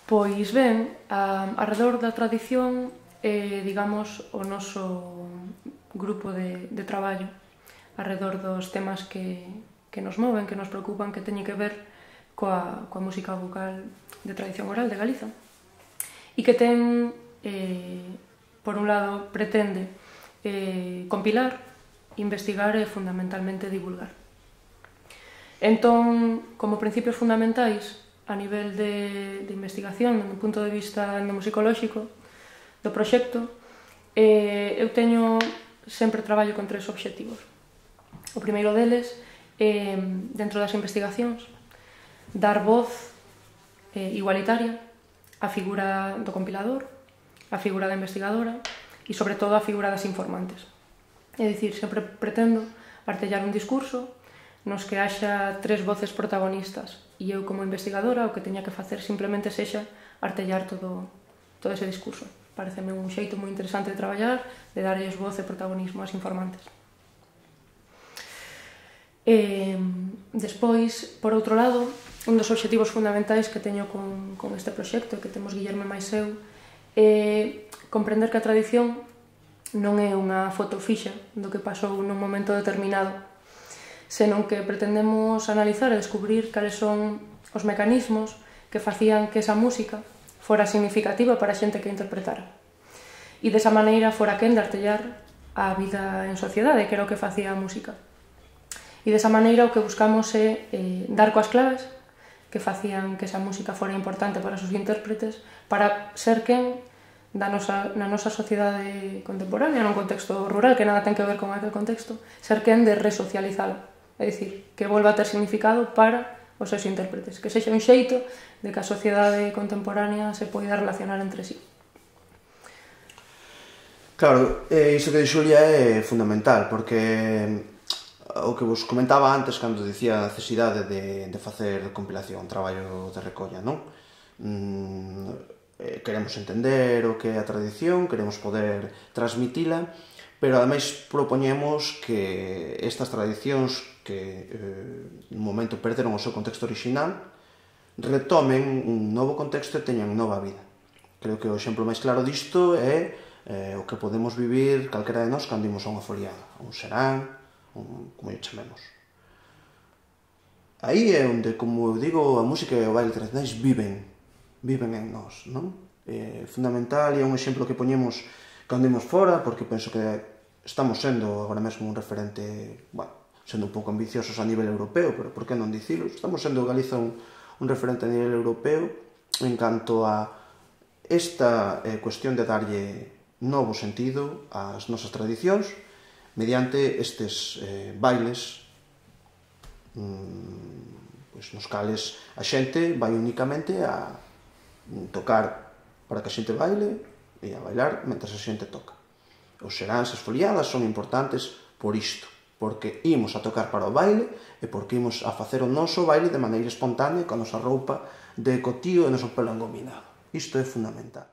Pois ben, arredor da tradición, digamos, o noso grupo de traballo arredor dos temas que nos moven, que nos preocupan, que teñen que ver coa música vocal de tradición oral de Galiza e que ten, por un lado, pretende compilar, investigar e fundamentalmente divulgar. Entón, como principios fundamentais a nivel de investigación, do punto de vista etnomusicolóxico do proxecto, eu teño sempre traballo con tres obxectivos. O primeiro deles, dentro das investigacións, dar voz igualitaria á figura do compilador, á figura da investigadora e, sobre todo, á figura das informantes. É dicir, sempre pretendo artellar un discurso nos que haxa tres voces protagonistas e eu, como investigadora, o que teña que facer simplemente sexa artellar todo ese discurso. Pareceme un xeito moi interesante de traballar, de darlles voz e protagonismo ás informantes. Despois, por outro lado, un dos obxectivos fundamentais que teño con este proxecto, que temos Guillerme máis eu, é comprender que a tradición non é unha foto fixa do que pasou nun momento determinado, senón que pretendemos analizar e descubrir cales son os mecanismos que facían que esa música fora significativa para a xente que interpretara. E desa maneira fora quen de artellar a vida en sociedade, que era o que facía a música. E desa maneira o que buscamos é dar coas claves que facían que esa música fora importante para os seus intérpretes, para ser quen na nosa sociedade contemporánea, nun contexto rural que nada ten que ver con aquel contexto, ser quen de resocializala. É dicir, que volva a ter significado para os seus intérpretes, que sexa un xeito de que a sociedade contemporánea se poida relacionar entre sí. Claro, iso que di Xulia é fundamental, porque o que vos comentaba antes cando dicía a necesidade de facer compilación, traballo de recolla, non? Queremos entender o que é a tradición, queremos poder transmitila, pero ademais propoñemos que estas tradicións que no momento perderon o seu contexto orixinal retomen un novo contexto e teñan nova vida. Creo que o exemplo máis claro disto é o que podemos vivir calquera de nós cando imos a unha foliada, un serán, como lle chamemos. Aí é onde, como eu digo, a música e o baile tradicionais viven en nós, non? É fundamental e é un exemplo que poñemos cando imos fora, porque penso que estamos sendo agora mesmo un referente, bueno, sendo un pouco ambiciosos a nivel europeo, pero por que non dicilo? Estamos sendo Galiza un referente a nivel europeo en canto a esta cuestión de darlle novo sentido ás nosas tradicións mediante estes bailes nos cales a xente vai únicamente a tocar para que a xente baile e a bailar mentre a xente toca. Os seráns, as foliadas son importantes por isto, porque imos a tocar para o baile e porque imos a facer o noso baile de maneira espontánea con a nosa roupa de cotío e o noso pelo engominado. Isto é fundamental.